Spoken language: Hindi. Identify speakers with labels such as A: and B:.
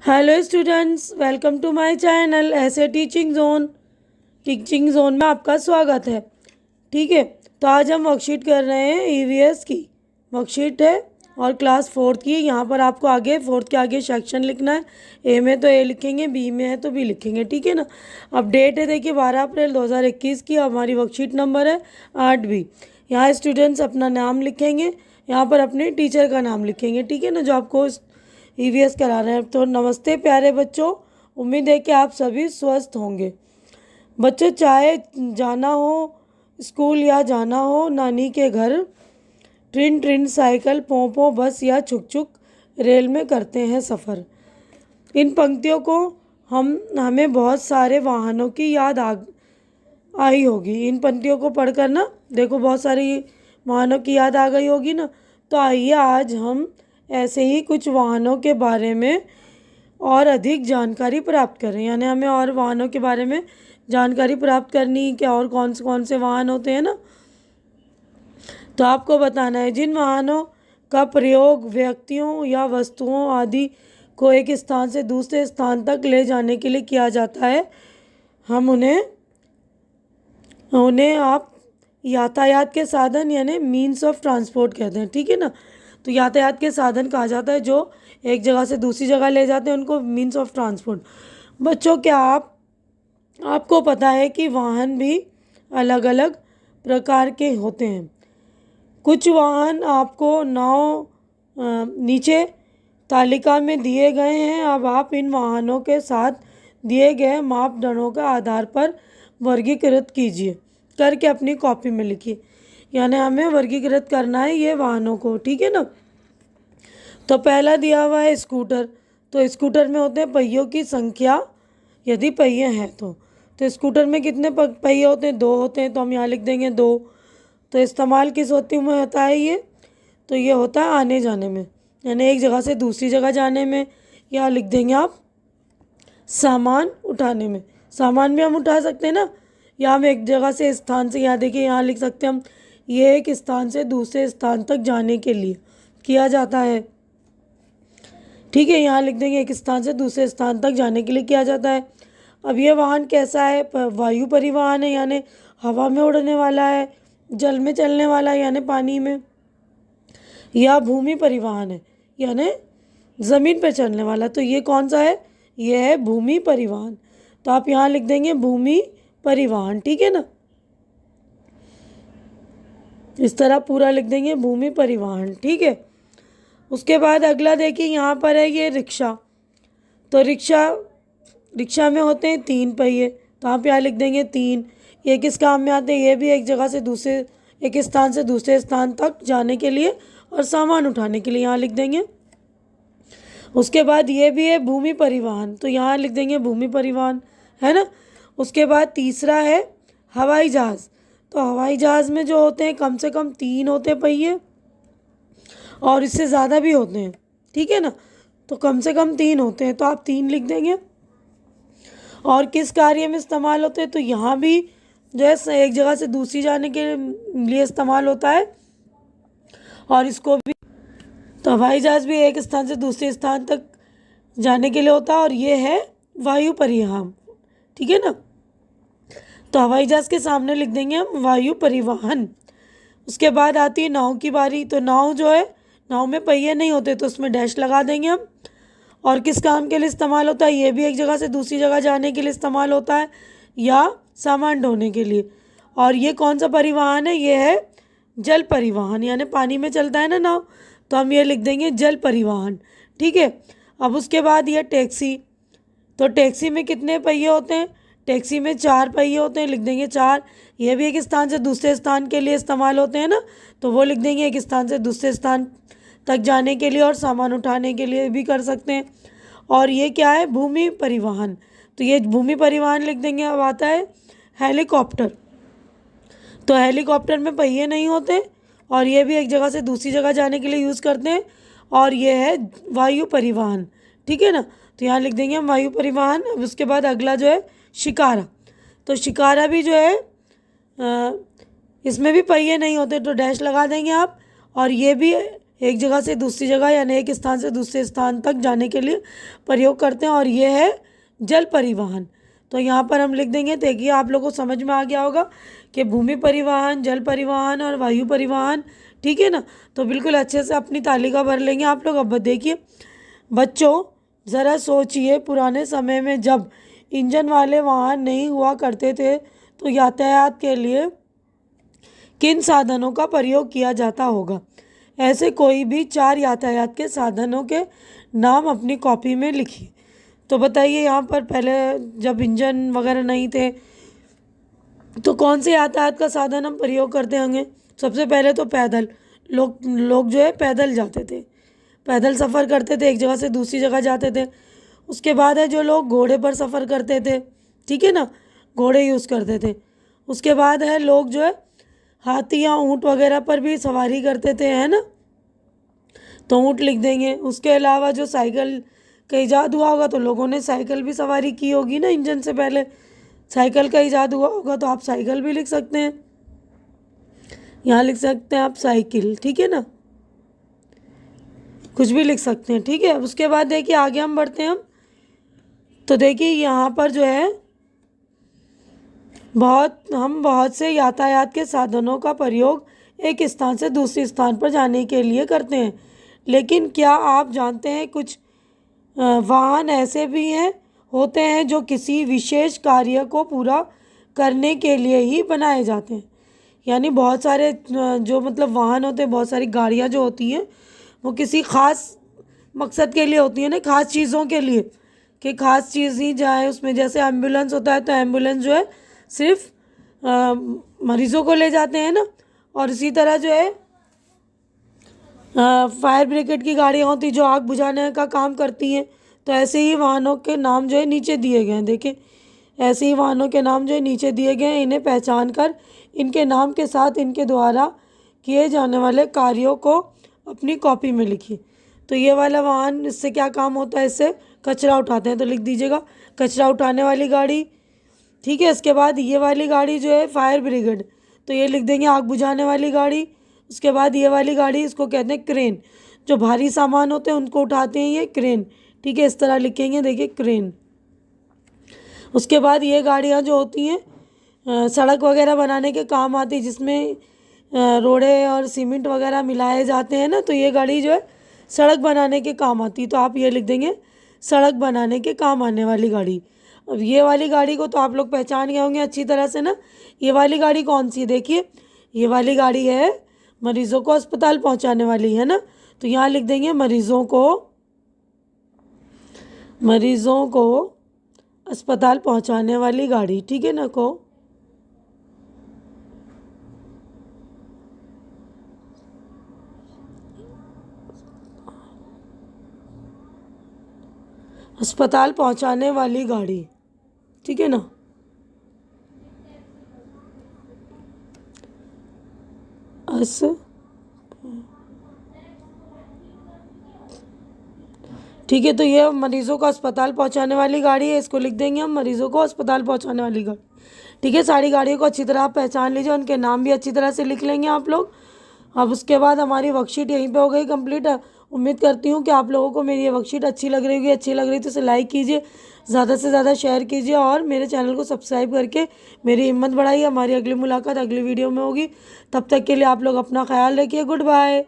A: Hello students, welcome to my channel ऐसे टीचिंग जोन में आपका स्वागत है। ठीक है, तो आज हम वर्कशीट कर रहे हैं। ईवीएस की वर्कशीट है और क्लास 4th की। यहाँ पर आपको आगे 4th के आगे सेक्शन लिखना है। ए में तो ए लिखेंगे, बी में है तो बी लिखेंगे। ठीक है ना। अब डेट है देखिए 12 अप्रैल 2021 की। हमारी वर्कशीट नंबर है 8B। यहाँ स्टूडेंट्स अपना नाम लिखेंगे, यहाँ पर अपने टीचर का नाम लिखेंगे। ठीक है ना, जो आपको ईवीएस करा रहे हैं। तो नमस्ते प्यारे बच्चों, उम्मीद है कि आप सभी स्वस्थ होंगे। बच्चों, चाहे जाना हो स्कूल या जाना हो नानी के घर, ट्रिन ट्रिन साइकिल, पों बस या छुक छुक रेल में करते हैं सफ़र। इन पंक्तियों को हमें बहुत सारे वाहनों की याद आई होगी। इन पंक्तियों को पढ़कर ना देखो बहुत सारी वाहनों की याद आ गई होगी ना। तो आइए आज हम ऐसे ही कुछ वाहनों के बारे में और अधिक जानकारी प्राप्त करें। यानी हमें और वाहनों के बारे में जानकारी प्राप्त करनी कि और कौन से वाहन होते हैं ना। तो आपको बताना है जिन वाहनों का प्रयोग व्यक्तियों या वस्तुओं आदि को एक स्थान से दूसरे स्थान तक ले जाने के लिए किया जाता है, हम उन्हें आप यातायात के साधन यानी मीन्स ऑफ ट्रांसपोर्ट कहते हैं। ठीक है ना। तो यातायात के साधन कहा जाता है जो एक जगह से दूसरी जगह ले जाते हैं, उनको मीन्स ऑफ ट्रांसपोर्ट। बच्चों, क्या आपको पता है कि वाहन भी अलग अलग प्रकार के होते हैं। कुछ वाहन आपको नीचे तालिका में दिए गए हैं। अब आप इन वाहनों के साथ दिए गए मापदंडों के आधार पर वर्गीकृत करके अपनी कॉपी में लिखिए। यानी हमें वर्गीकृत करना है ये वाहनों को। ठीक है ना। तो पहला दिया हुआ है स्कूटर। तो स्कूटर में होते हैं पहियों की संख्या, यदि पहिए हैं तो स्कूटर में कितने पहिए होते हैं? 2 होते हैं, तो हम यहाँ लिख देंगे 2। तो इस्तेमाल किस होती में होता है ये? तो ये होता है आने जाने में, यानी एक जगह से दूसरी जगह जाने में। या लिख देंगे आप सामान उठाने में। सामान भी हम उठा सकते हैं ना। या हम एक जगह से स्थान से, यहाँ देखिए यहाँ लिख सकते हैं हम, ये एक स्थान से दूसरे स्थान तक जाने के लिए किया जाता है। ठीक है, यहाँ लिख देंगे एक स्थान से दूसरे स्थान तक जाने के लिए किया जाता है। अब ये वाहन कैसा है? वायु परिवहन है, यानी हवा में उड़ने वाला है। जल में चलने वाला है, यानी पानी में। या भूमि परिवहन है, यानी ज़मीन पर चलने वाला। तो ये कौन सा है? ये है भूमि परिवहन। तो आप यहाँ लिख देंगे भूमि परिवहन। ठीक है ना, इस तरह पूरा लिख देंगे भूमि परिवहन। ठीक है। उसके बाद अगला देखिए यहाँ पर है ये रिक्शा। तो रिक्शा में होते हैं 3 पहिए। तो आप यहाँ लिख देंगे 3। ये किस काम में आते हैं? ये भी एक स्थान से दूसरे स्थान तक जाने के लिए और सामान उठाने के लिए, यहाँ लिख देंगे। उसके बाद ये भी है भूमि परिवहन, तो यहाँ लिख देंगे भूमि परिवहन, है ना। उसके बाद तीसरा है हवाई जहाज़। तो हवाई जहाज़ में जो होते हैं कम से कम 3 होते हैं पहिए, और इससे ज़्यादा भी होते हैं। ठीक है ना। तो कम से कम 3 होते हैं, तो आप 3 लिख देंगे। और किस कार्य में इस्तेमाल होते हैं? तो यहाँ भी जो है एक जगह से दूसरी जाने के लिए इस्तेमाल होता है। और इसको भी, तो हवाई जहाज़ भी एक स्थान से दूसरे स्थान तक जाने के लिए होता है, और ये है वायु परिवहन। ठीक है ना। तो हवाई जहाज़ के सामने लिख देंगे हम वायु परिवहन। उसके बाद आती है नाव की बारी। तो नाव जो है, नाव में पहिए नहीं होते, तो उसमें डैश लगा देंगे हम। और किस काम के लिए इस्तेमाल होता है? ये भी एक जगह से दूसरी जगह जाने के लिए इस्तेमाल होता है, या सामान ढोने के लिए। और ये कौन सा परिवहन है? ये है जल परिवहन, यानी पानी में चलता है ना नाव, तो हम ये लिख देंगे जल परिवहन। ठीक है। अब उसके बाद ये टैक्सी। तो टैक्सी में कितने पहिए होते हैं? टैक्सी में 4 पहिए होते हैं, लिख देंगे 4। ये भी एक स्थान से दूसरे स्थान के लिए इस्तेमाल होते हैं ना, तो वो लिख देंगे एक स्थान से दूसरे स्थान तक जाने के लिए और सामान उठाने के लिए भी कर सकते हैं। और ये क्या है? भूमि परिवहन। तो ये भूमि परिवहन लिख देंगे। अब आता है हेलीकॉप्टर। तो हेलीकॉप्टर में पहिए नहीं होते, और ये भी एक जगह से दूसरी जगह जाने के लिए यूज़ करते हैं, और ये है वायु परिवहन। ठीक है ना। तो यहाँ लिख देंगे हम वायु परिवहन। अब उसके बाद अगला जो है शिकारा। तो शिकारा भी जो है इसमें भी पहिए नहीं होते, तो डैश लगा देंगे आप। और ये भी एक जगह से दूसरी जगह यानी एक स्थान से दूसरे स्थान तक जाने के लिए प्रयोग करते हैं, और ये है जल परिवहन। तो यहाँ पर हम लिख देंगे, देखिए आप लोगों को समझ में आ गया होगा कि भूमि परिवहन, जल परिवहन और वायु परिवहन, ठीक है ना। तो बिल्कुल अच्छे से अपनी तालिका भर लेंगे आप लोग। अब देखिए बच्चों, ज़रा सोचिए, पुराने समय में जब इंजन वाले वाहन नहीं हुआ करते थे तो यातायात के लिए किन साधनों का प्रयोग किया जाता होगा। ऐसे कोई भी 4 यातायात के साधनों के नाम अपनी कॉपी में लिखिए। तो बताइए, यहाँ पर पहले जब इंजन वगैरह नहीं थे तो कौन से यातायात का साधन हम प्रयोग करते होंगे। सबसे पहले तो पैदल, लोग जो है पैदल जाते थे, पैदल सफ़र करते थे, एक जगह से दूसरी जगह जाते थे। उसके बाद है जो लोग घोड़े पर सफ़र करते थे, ठीक है ना, घोड़े यूज़ करते थे। उसके बाद है लोग जो है हाथी या ऊँट वगैरह पर भी सवारी करते थे, है ना, तो ऊँट लिख देंगे। उसके अलावा जो साइकिल का ईजाद हुआ होगा तो लोगों ने साइकिल भी सवारी की होगी ना, इंजन से पहले साइकिल का ईजाद हुआ होगा तो आप साइकिल भी लिख सकते हैं। यहाँ लिख सकते हैं आप साइकिल, ठीक है ना, कुछ भी लिख सकते हैं, ठीक है। उसके बाद देखिए आगे हम बढ़ते हैं। तो देखिए यहाँ पर जो है बहुत से यातायात के साधनों का प्रयोग एक स्थान से दूसरे स्थान पर जाने के लिए करते हैं, लेकिन क्या आप जानते हैं कुछ वाहन ऐसे भी होते हैं जो किसी विशेष कार्य को पूरा करने के लिए ही बनाए जाते हैं। यानी बहुत सारे जो मतलब वाहन होते हैं, बहुत सारी गाड़ियाँ जो होती हैं वो किसी ख़ास मकसद के लिए होती है ना, ख़ास चीज़ों के लिए, कि ख़ास चीज़ ही जाए उसमें। जैसे एम्बुलेंस होता है तो एम्बुलेंस जो है सिर्फ मरीज़ों को ले जाते हैं ना, और इसी तरह जो है फायर ब्रिगेड की गाड़ियाँ होती जो आग बुझाने का काम करती हैं। तो ऐसे ही वाहनों के नाम जो है नीचे दिए गए हैं, देखिए ऐसे ही वाहनों के नाम जो है नीचे दिए गए हैं। इन्हें पहचान कर इनके नाम के साथ इनके द्वारा किए जाने वाले कार्यों को अपनी कॉपी में लिखिए। तो ये वाला वाहन, इससे क्या काम होता है, इससे कचरा उठाते हैं, तो लिख दीजिएगा कचरा उठाने वाली गाड़ी, ठीक है। इसके बाद ये वाली गाड़ी जो है फायर ब्रिगेड, तो ये लिख देंगे आग बुझाने वाली गाड़ी। उसके बाद ये वाली गाड़ी, इसको कहते हैं क्रेन, जो भारी सामान होते हैं उनको उठाते हैं, ये क्रेन, ठीक है, इस तरह लिखेंगे, देखिए क्रेन। उसके बाद ये गाड़ियाँ जो होती हैं सड़क वगैरह बनाने के काम आती, जिसमें रोड़े और सीमेंट वगैरह मिलाए जाते हैं ना, तो ये गाड़ी जो है सड़क बनाने के काम आती है। तो आप ये लिख देंगे सड़क बनाने के काम आने वाली गाड़ी। अब ये वाली गाड़ी को तो आप लोग पहचान गए होंगे अच्छी तरह से ना। ये वाली गाड़ी कौन सी है, देखिए ये वाली गाड़ी है मरीज़ों को अस्पताल पहुंचाने वाली, है ना। तो यहाँ लिख देंगे मरीज़ों को अस्पताल पहुंचाने वाली गाड़ी, ठीक है ना, को अस्पताल पहुंचाने वाली गाड़ी, ठीक है ना। ठीक है, तो ये मरीज़ों को अस्पताल पहुंचाने वाली गाड़ी है, इसको लिख देंगे हम मरीज़ों को अस्पताल पहुंचाने वाली गाड़ी, ठीक है। सारी गाड़ियों को अच्छी तरह आप पहचान लीजिए, उनके नाम भी अच्छी तरह से लिख लेंगे आप लोग। अब उसके बाद हमारी वर्कशीट यहीं पे हो गई कंप्लीट। उम्मीद करती हूँ कि आप लोगों को मेरी ये वर्कशीट अच्छी लग रही होगी। अच्छी लग रही तो इसे लाइक कीजिए, ज़्यादा से ज़्यादा शेयर कीजिए और मेरे चैनल को सब्सक्राइब करके मेरी हिम्मत बढ़ाइए। हमारी अगली मुलाकात अगली वीडियो में होगी, तब तक के लिए आप लोग अपना ख्याल रखिए। Good bye.